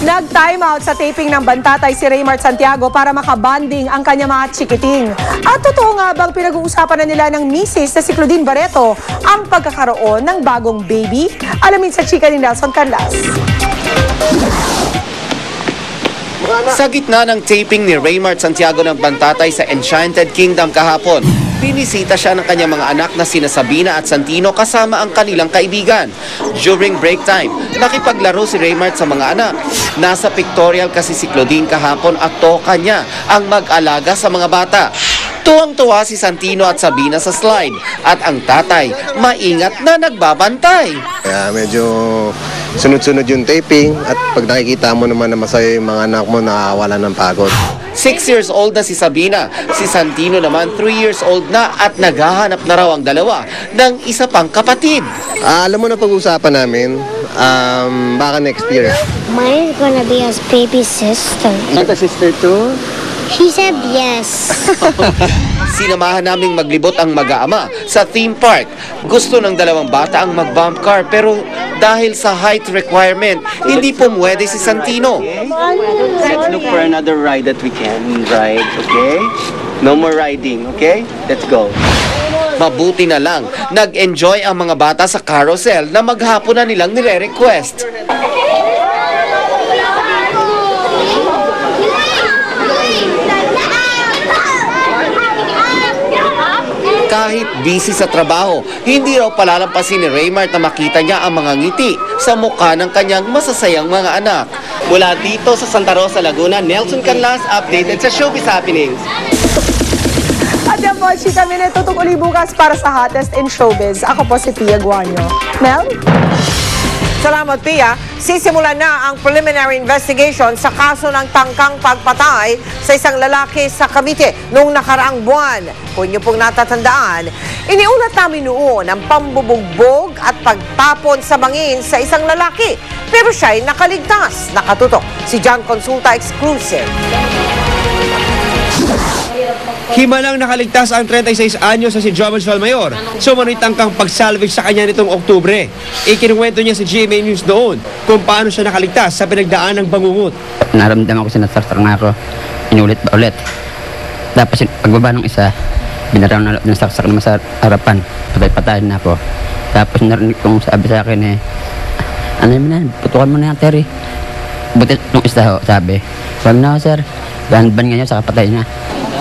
Nag-time out sa taping ng Bantatay si Raymart Santiago para makabanding ang kanya mga chikiting. At totoo nga bang pinag-uusapan na nila ng misis na si Claudine Barreto ang pagkakaroon ng bagong baby? Alamin sa chika ni Nelson Canlas. Sa gitna ng taping ni Raymart Santiago ng Bantatay sa Enchanted Kingdom kahapon, binisita siya ng kanyang mga anak na sina Sabina at Santino kasama ang kanilang kaibigan. During break time, nakipaglaro si Raymart sa mga anak. Nasa pictorial kasi si Claudine kahapon at toka niya ang mag-alaga sa mga bata. Tuwang-tuwa si Santino at Sabina sa slide at ang tatay maingat na nagbabantay. Kaya medyo sunod-sunod yung taping at pag nakikita mo naman na masaya yung mga anak mo, nakawala ng pagod. 6 years old na si Sabina. Si Santino naman 3 years old na at naghahanap na raw ang dalawa ng isa pang kapatid. Alam mo na pag-usapan namin, baka next year. Mine is gonna be his baby sister. Not a sister too? She said yes. Sinamahan naming maglibot ang mag-aama sa theme park. Gusto ng dalawang bata ang mag-bump car pero dahil sa height requirement, hindi pumwede si Santino. Let's look for another ride that we can ride, okay? No more riding, okay? Let's go. Mabuti na lang, nag-enjoy ang mga bata sa carousel na maghapon na nilang nire-request. Kahit busy sa trabaho, hindi raw palalampasin ni Raymart na makita niya ang mga ngiti sa mukha ng kanyang masasayang mga anak. Mula dito sa Santa Rosa, Laguna, Nelson Canlas, updated sa Showbiz Happenings. At yan po, chika minute, tutok uli bukas para sa hottest in showbiz. Ako po si Pia Guanyo. Mel? Salamat, Pia. Sisimulan na ang preliminary investigation sa kaso ng tangkang pagpatay sa isang lalaki sa Cavite noong nakaraang buwan. Kung niyo pong natatandaan, iniulat namin noon ang pambubugbog at pagtapon sa bangin sa isang lalaki. Pero siya'y nakaligtas. Nakatutok si John Consulta Exclusive. Himalang nakaligtas ang 36 anyos sa si Jomel Valmayor. Sumano'y tangkang pag-salvage sa kanya nitong Oktubre. Ikinuwento niya sa GMA News noon kung paano siya nakaligtas sa pinagdaan ng bangungot. Naramdaman ko sinasartar nga ako. Inulit ba ulit. Tapos pagbaba ng isa, binaraw na nasaksak naman sa harapan. Patay-patayin na ako. Tapos narinig kong sabi sa akin ano yun na, putukan mo na yan, Terry. Buti nung isa sabi, wag na sir, ban ngayon sa kapatay niya.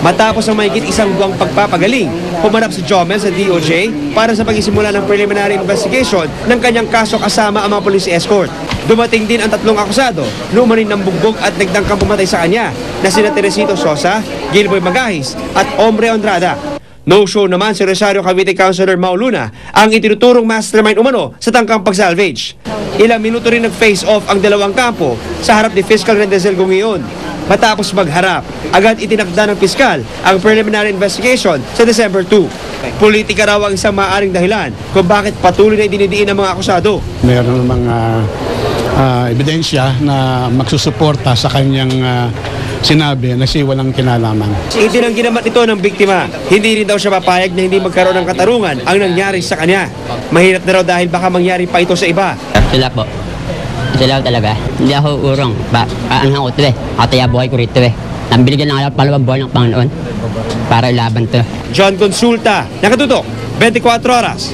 Matapos ang mahigit isang buwang pagpapagaling, pumarap si Jomel sa DOJ para sa pagsisimula ng preliminary investigation ng kanyang kaso kasama ang mga police escort. Dumating din ang tatlong akusado, lumanin ng bugbog at nagdangkang pumatay sa kanya na sina Teresito Sosa, Gilboy Magahis at Ombre Ondrada. No-show naman si Rosario Cavite Councilor Mau Luna ang itinuturong mastermind umano sa tangkang pag-salvage. Ilang minuto rin nag-face off ang dalawang kampo sa harap ni Fiscal Rendesel Gungion. Matapos magharap, agad itinakda ng piskal ang preliminary investigation sa December 2. Politika raw ang isang maaaring dahilan kung bakit patuloy na idinidiin ng mga akusado. Mayroon mga ebidensya na magsusuporta sa kanyang sinabi na siya walang kinalaman. Itinanggi naman ito ng biktima. Hindi rin daw siya papayag na hindi magkaroon ng katarungan ang nangyari sa kanya. Mahirap na raw dahil baka mangyari pa ito sa iba. Sila po. Sila talaga. Hindi ako urong. Anong ko ito Kataya buhay ko rito Nambili lang ako palawang buhay ng Panginoon para ilaban to. John Consulta, nakatutok, 24 oras.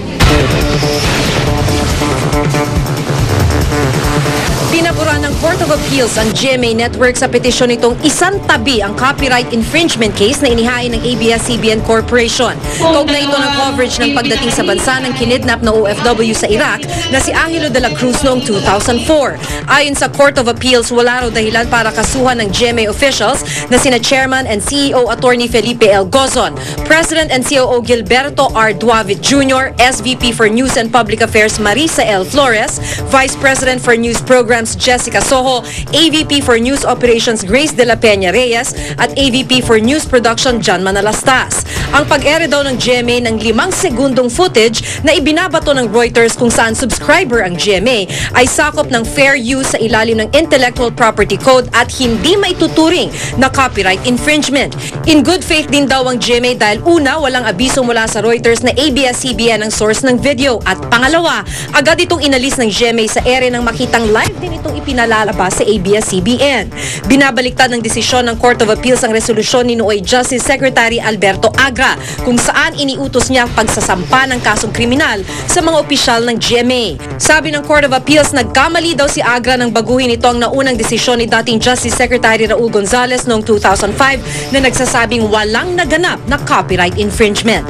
Pinabura ng Court of Appeals ang GMA Network sa petisyon nitong isang tabi ang copyright infringement case na inihain ng ABS-CBN Corporation. Kaugnay ito ng coverage ng pagdating sa bansa ng kinidnap na OFW sa Iraq na si Angelo de la Cruz noong 2004. Ayon sa Court of Appeals, wala raw dahilan para kasuhan ng GMA officials na sina Chairman and CEO Attorney Felipe L. Gozon, President and COO Gilberto R. Duavit Jr., SVP for News and Public Affairs Marisa L. Flores, Vice President for News Programs Jessica Soho, AVP for News Operations Grace de la Peña Reyes at AVP for News Production John Manalastas. Ang pag-ere daw ng GMA ng 5 segundong footage na ibinabato ng Reuters kung saan subscriber ang GMA ay sakop ng fair use sa ilalim ng Intellectual Property Code at hindi maituturing na copyright infringement. In good faith din daw ang GMA dahil una, walang abiso mula sa Reuters na ABS-CBN ang source ng video at pangalawa, agad itong inalis ng GMA sa ere ng makitang live rin itong ipinalalabas sa ABS-CBN. Binabaliktad ng desisyon ng Court of Appeals ang resolusyon ni Nooy Justice Secretary Alberto Agra kung saan iniutos niya ang pagsasampa ng kasong kriminal sa mga opisyal ng GMA. Sabi ng Court of Appeals, nagkamali daw si Agra nang baguhin ito ang naunang desisyon ni dating Justice Secretary Raul Gonzales noong 2005 na nagsasabing walang naganap na copyright infringement.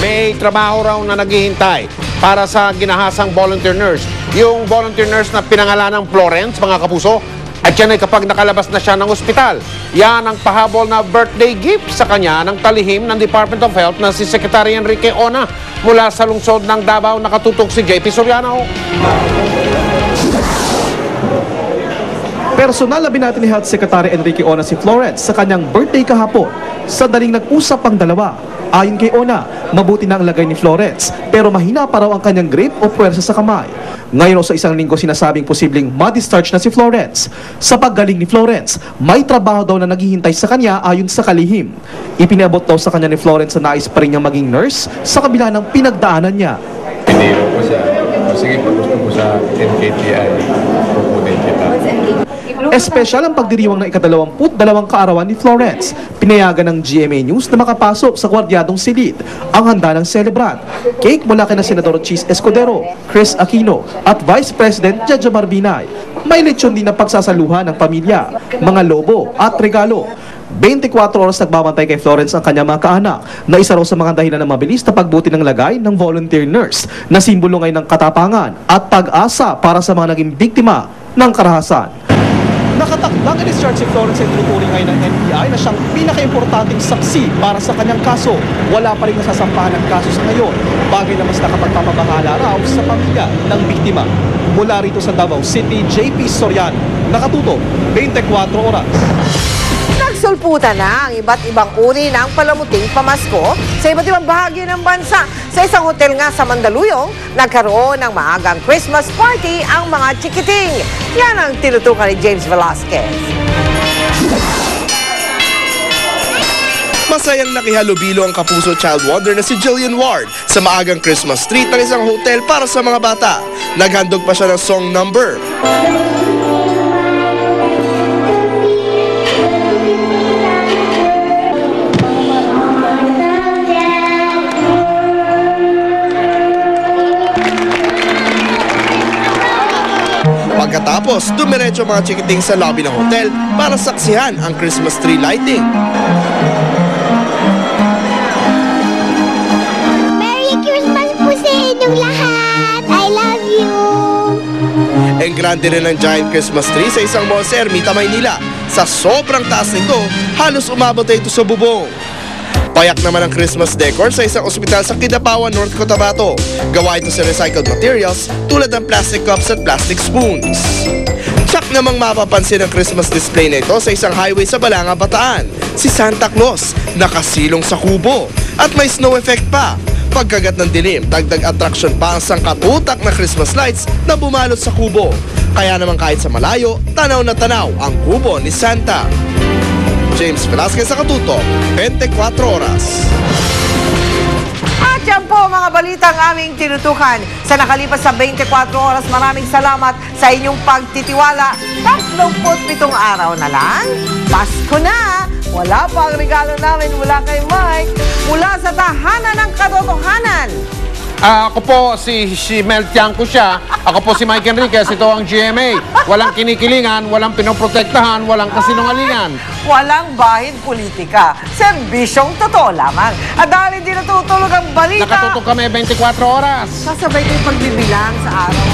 May trabaho raw na naghihintay para sa ginahasang volunteer nurse. Yung volunteer nurse na pinangalanang Florence, mga kapuso, at yan ay kapag nakalabas na siya ng ospital. Yan ang pahabol na birthday gift sa kanya ng talihim ng Department of Health na si Secretary Enrique Ona mula sa lungsod ng Davao. Nakatutok si JP Soriano. Personal na binati ni Health Secretary Enrique Ona si Florence sa kanyang birthday kahapon. Sandaling nag-usap ang dalawa. Ayon kay Ona, mabuti na ang lagay ni Florence pero mahina pa raw ang kanyang grip o puwersa sa kamay. Ngayon sa isang linggo sinasabing posibleng ma-discharge na si Florence. Sa paggaling ni Florence, may trabaho daw na naghihintay sa kanya ayon sa kalihim. Ipinabot daw sa kanya ni Florence na nais pa rin niyang maging nurse sa kabila ng pinagdaanan niya. Piniro ko siya. Sige, pag gusto ko sa NKTI, pupunin kita. Espesyal ang pagdiriwang ng ika-22 kaarawan ni Florence. Pinayagan ng GMA News na makapasok sa gwardyadong silid ang handa ng celebrant. Cake mula kina Senador Chis Escudero, Chris Aquino at Vice President Jaja Marbinay. May lechon din na pagsasaluhan ng pamilya, mga lobo at regalo. 24 oras nagbabantay kay Florence ang kanyang mga kaanak na isa raw sa mga dahilan ng mabilis na pagbuti ng lagay ng volunteer nurse na simbolo ngayon ng katapangan at pag-asa para sa mga naging biktima ng karahasan. Nakatakdang i-discharge si Florence ay tinuturing ngayon ng NBI na siyang pinaka-importanting saksi para sa kanyang kaso. Wala pa rin nasasampahan ng kaso sa ngayon, bagay na mas nakapagpapabahala raw sa pamilya ng biktima. Mula rito sa Davao City, JP Soriano, nakatutok 24 oras. Nagsulputan na ang iba't ibang uri ng palamuting pamasko sa iba't ibang bahagi ng bansa. Sa isang hotel nga sa Mandaluyong, nagkaroon ng maagang Christmas party ang mga chikiting. Yan ang tinutukan ni James Velasquez. Masayang nakihalubilo ang kapuso child wonder na si Jillian Ward sa maagang Christmas treat ng isang hotel para sa mga bata. Naghandog pa siya ng song number. Pagkatapos, dumiretso mga chikiting sa lobby ng hotel para saksihan ang Christmas tree lighting. Merry Christmas po sa inyong lahat! I love you! Ang grande rin ang giant Christmas tree sa isang mall sa Ermita, Maynila. Sa sobrang taas nito, halos umabot ito sa bubong. Payak naman ang Christmas decor sa isang ospital sa Kidapawan, North Cotabato. Gawa ito sa recycled materials tulad ng plastic cups at plastic spoons. Tsak namang mapapansin ang Christmas display na ito sa isang highway sa Balanga, Bataan. Si Santa Claus nakasilong sa kubo at may snow effect pa. Pagkagat ng dilim, dagdag attraction pa ang sangkatutak na Christmas lights na bumalot sa kubo. Kaya naman kahit sa malayo, tanaw na tanaw ang kubo ni Santa. James Velasquez sa Katutok, 24 oras. At yan po mga balitang aming tinutukan. Sa nakalipas sa 24 oras, maraming salamat sa inyong pagtitiwala. 37 araw na lang. Pasko na! Wala pa ang regalo namin mula kay Mike. Mula sa tahanan ng katotohanan. Ako po si Mel Tiangco siya. Ako po si Mike Enriquez. Ito ang GMA. Walang kinikilingan, walang pinoprotektahan, walang kasinungalingan. Walang bahid politika. Serbisyong totoo lamang. At dahil hindi natutulog ang balita, Nakatutok kami 24 oras. sasabay ko yung pagbibilang sa araw.